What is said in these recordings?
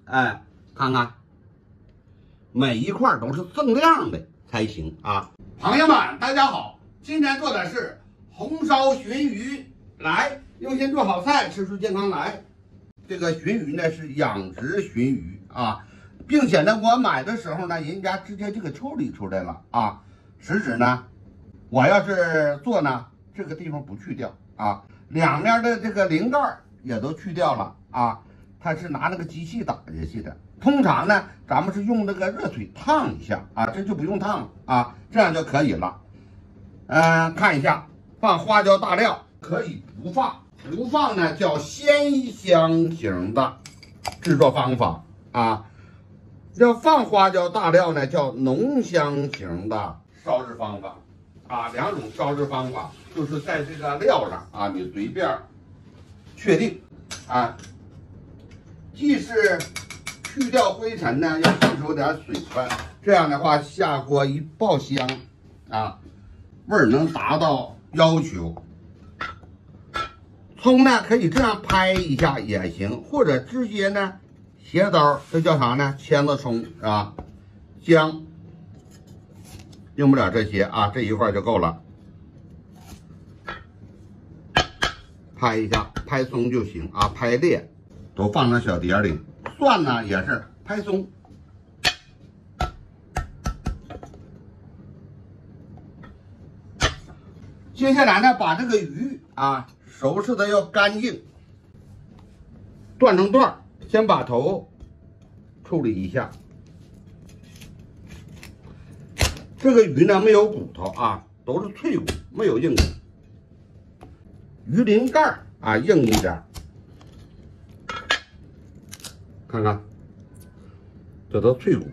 哎，看看，每一块都是锃亮的才行啊！朋友们，大家好，今天做的是红烧鲟鱼，来，用心做好菜，吃出健康来。这个鲟鱼呢是养殖鲟鱼啊，并且呢，我买的时候呢，人家直接这个处理出来了啊。食指呢，我要是做呢，这个地方不去掉啊，两面的这个鳞盖也都去掉了啊。它是拿那个机器打下去的。通常呢，咱们是用那个热水烫一下啊，这就不用烫了啊，这样就可以了。看一下，放花椒大料可以不放，不放呢叫鲜香型的制作方法啊。要放花椒大料呢叫浓香型的烧制方法啊。两种烧制方法就是在这个料上啊，你随便确定啊。既是去掉灰尘呢，要去除点水分，这样的话下锅一爆香啊，味儿能达到要求。葱呢可以这样拍一下也行，或者直接呢斜刀，这叫啥呢？签子葱啊，姜用不了这些啊，这一块就够了。拍一下，拍松就行啊，拍裂。都放到小碟里，蒜呢也是拍松。接下来呢，把这个鱼啊收拾的要干净，断成段，先把头处理一下。这个鱼呢没有骨头啊，都是脆骨，没有硬骨。鱼鳞盖啊硬一点。看看，这都脆骨，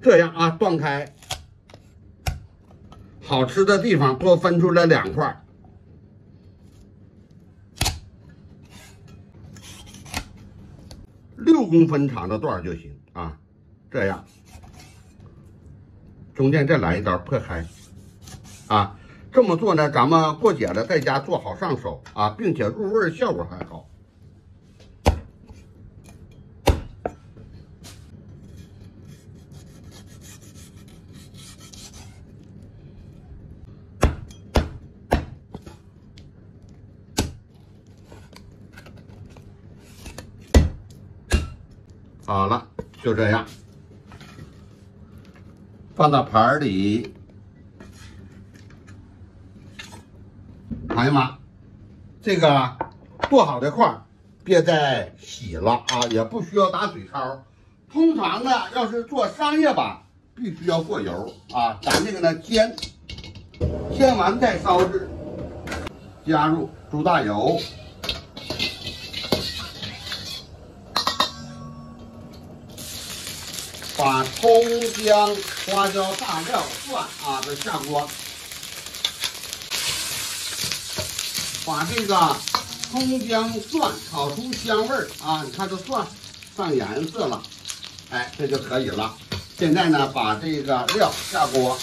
这样啊断开，好吃的地方多分出来2块，6公分长的段就行啊，这样，中间再来一刀破开，啊。这么做呢，咱们过节了，在家做好上手啊，并且入味，效果还好。好了，就这样，放到盘里。朋友们，这个剁好的块别再洗了啊，也不需要打水焯。通常呢，要是做商业版，必须要过油啊。咱这个呢，煎完再烧制。加入猪大油，把葱姜、花椒、大料、蒜啊这下锅。把这个葱姜蒜炒出香味儿啊！你看这蒜上颜色了，哎，这就可以了。现在呢，把这个料下锅，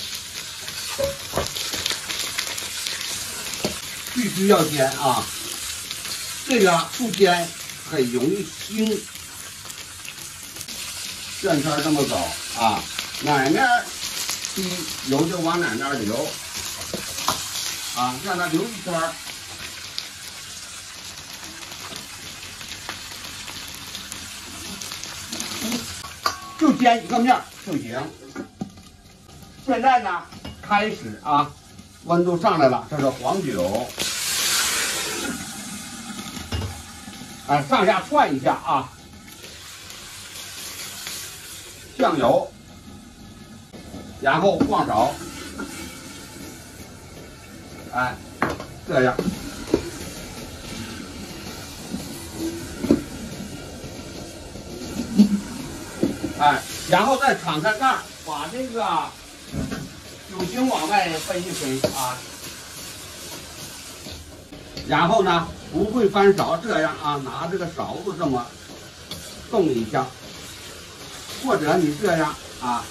必须要煎啊！这个不煎很容易腥。转圈这么走啊，哪面低油就往哪面流啊，让它流一圈。就煎一个面就行。现在呢，开始啊，温度上来了，这是黄酒，上下串一下啊，酱油，然后放勺，这样。然后再敞开盖，把这个酒精往外飞一飞啊。然后呢，不会翻勺，这样啊，拿这个勺子这么动一下，或者你这样啊，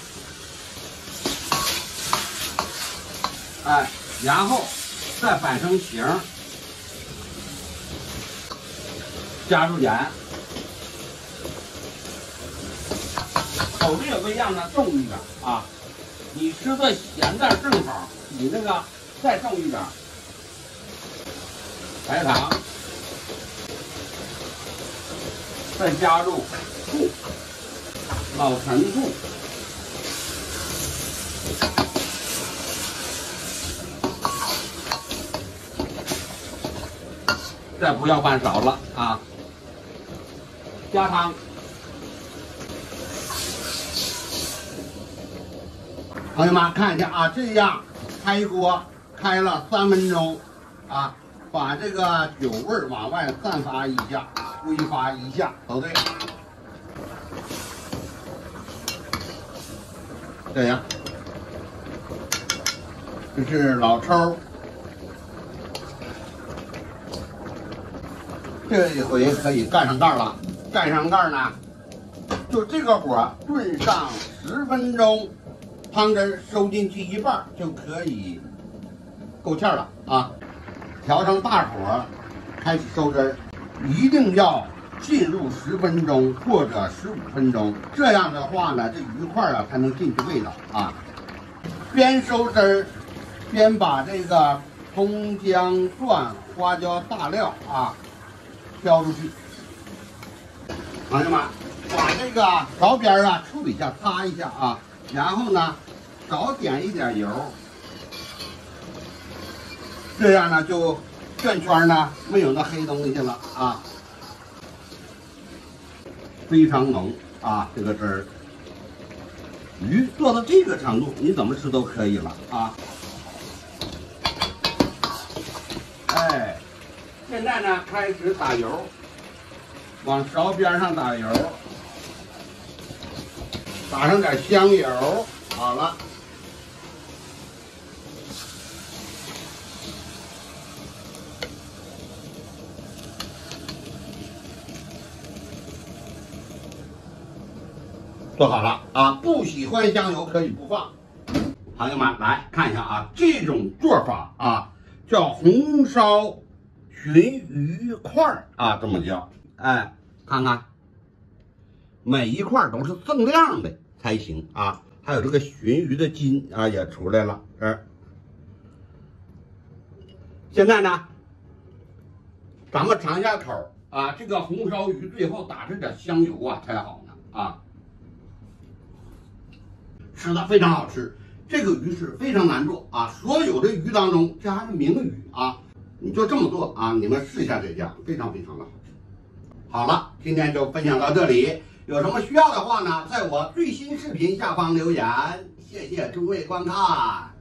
然后再摆成形，加入盐，口味也不一样呢，重一点啊。你吃的咸淡正好，比那个再重一点。白糖，再加入醋，老陈醋。 再不要半勺了啊！加汤，朋友们看一下啊，这样开锅开了3分钟啊，把这个酒味往外散发一下，挥发一下，都对。这样，这是老抽。 这一回可以盖上盖了，盖上盖呢，就这个火炖上10分钟，汤汁收进去一半就可以够芡了啊！调成大火，开始收汁儿，一定要浸入10分钟或者15分钟，这样的话呢，这鱼块啊才能进去味道啊。边收汁儿，边把这个葱姜蒜、花椒大料啊。 飘出去，朋友们，把这个勺边啊处理一下，擦一下啊，然后呢，少点一点油，这样呢就圈圈呢没有那黑东西了啊，非常浓啊，这个汁儿，鱼做到这个程度，你怎么吃都可以了啊，哎。 现在呢，开始打油，往勺边上打油，打上点香油，好了。做好了啊！不喜欢香油可以不放。朋友们来看一下啊，这种做法啊叫红烧。 鲟鱼块啊，这么叫，哎，看看，每一块都是锃亮的才行啊。还有这个鲟鱼的筋啊也出来了，现在呢，咱们尝一下口啊，这个红烧鱼最后打上点香油啊才好呢啊，吃的非常好吃。这个鱼是非常难做啊，所有的鱼当中这还是名鱼啊。 你就这么做啊！你们试一下这家，非常非常的好吃。好了，今天就分享到这里。有什么需要的话呢，在我最新视频下方留言。谢谢诸位观看。